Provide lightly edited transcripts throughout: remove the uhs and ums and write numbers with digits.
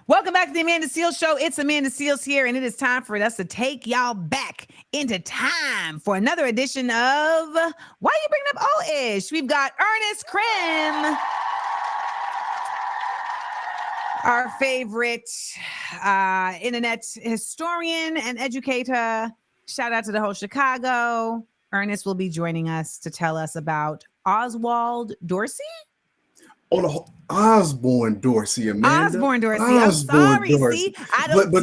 Welcome back to the Amanda Seals Show. It's Amanda Seals here, and it is time for us to take y'all back into time for another edition of Why You Bringing Up O-ish. We've got Ernest Krim, our favorite internet historian and educator. Shout out to the whole Chicago. Ernest will be joining us to tell us about Oswald Dorsey. Oh, the Osborne Dorsey, Amanda. Osborne Dorsey. Osborne I'm sorry. Dorsey. See,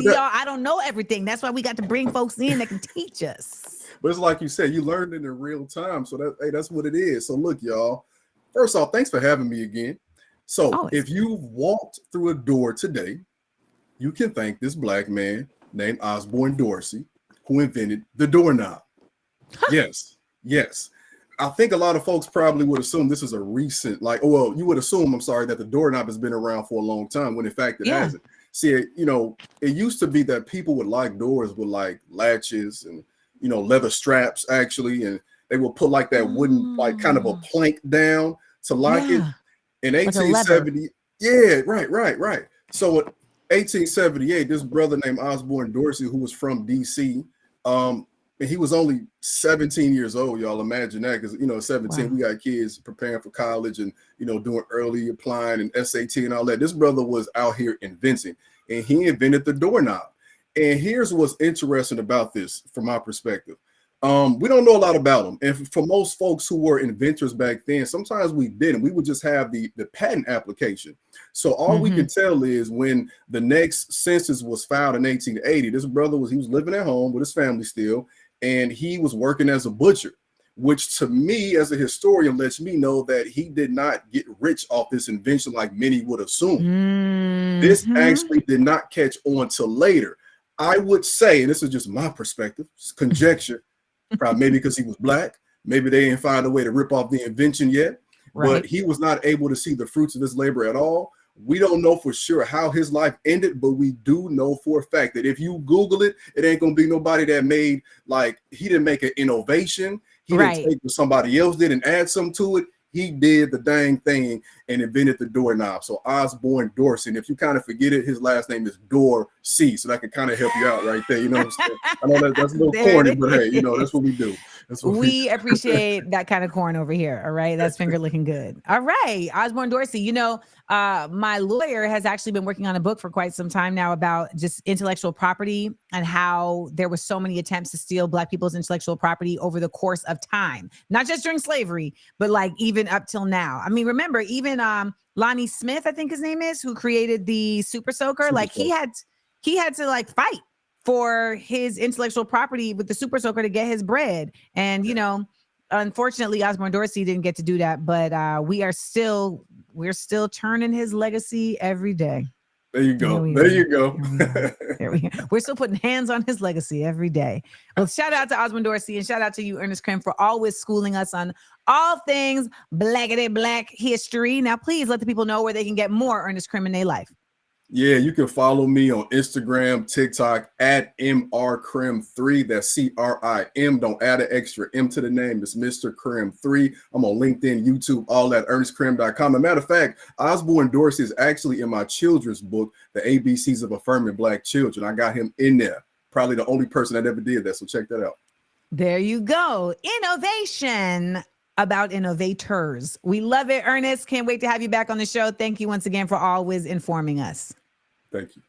y'all. I don't know everything. That's why we got to bring folks in that can teach us. But it's like you said, you learned it in real time. So that's what it is. So look, y'all. First off, thanks for having me again. So if you've walked through a door today, you can thank this black man named Osborne Dorsey, who invented the doorknob. Yes. I think a lot of folks probably would assume this is a recent, you would assume, that the doorknob has been around for a long time, when in fact it hasn't. See, it used to be that people would lock doors with like latches and, leather straps actually, and they would put like that wooden, like kind of a plank down to lock it. In 1870, right. So in 1878, this brother named Osborne Dorsey, who was from DC, and he was only 17 years old, y'all. Imagine that, because 17, we got kids preparing for college and doing early applying and SAT and all that. This brother was out here inventing, and he invented the doorknob. And here's what's interesting about this from my perspective. We don't know a lot about him, and for most folks who were inventors back then, sometimes we didn't. We would just have the patent application. So all we can tell is when the next census was filed in 1880, this brother he was living at home with his family still. And he was working as a butcher, which to me as a historian lets me know that he did not get rich off this invention like many would assume. This actually did not catch on till later. I would say, and this is just my perspective, it's conjecture, probably maybe because he was black, maybe they didn't find a way to rip off the invention yet, but he was not able to see the fruits of his labor at all. We don't know for sure how his life ended, but we do know for a fact that if you Google it, it ain't gonna be nobody that made, he didn't make an innovation. He didn't take what somebody else did and add something to it. He did the dang thing and invented the doorknob. So Osborne Dorsey. And if you kind of forget it, his last name is Dorsey. So that can kind of help you out right there. You know what I'm saying? I know that's a little corny, but hey, that's what we do. We appreciate that kind of corn over here. All right. That's finger looking good. All right. Osborne Dorsey, my lawyer has actually been working on a book for quite some time now about just intellectual property and how there were so many attempts to steal Black people's intellectual property over the course of time, not just during slavery, but even up till now. I mean, remember, even Lonnie Smith, I think his name is, who created the Super Soaker, he had to fight for his intellectual property with the Super Soaker to get his bread. And, unfortunately, Osborne Dorsey didn't get to do that, but we're still turning his legacy every day. There you go. There you go. There we go. We're still putting hands on his legacy every day. Well, shout out to Osborne Dorsey and shout out to you, Ernest Krim, for always schooling us on all things blackity black history. Now, please let the people know where they can get more Ernest Krim in their life. Yeah, you can follow me on Instagram, TikTok at MRKrim3. That's CRIM. Don't add an extra M to the name. It's Mr. Krim3. I'm on LinkedIn, YouTube, all that, ErnestKrim.com. As a matter of fact, Osborne Dorsey is actually in my children's book, The ABCs of Affirming Black Children. I got him in there. Probably the only person that ever did that. So check that out. There you go. Innovation about innovators. We love it, Ernest. Can't wait to have you back on the show. Thank you once again for always informing us. Thank you.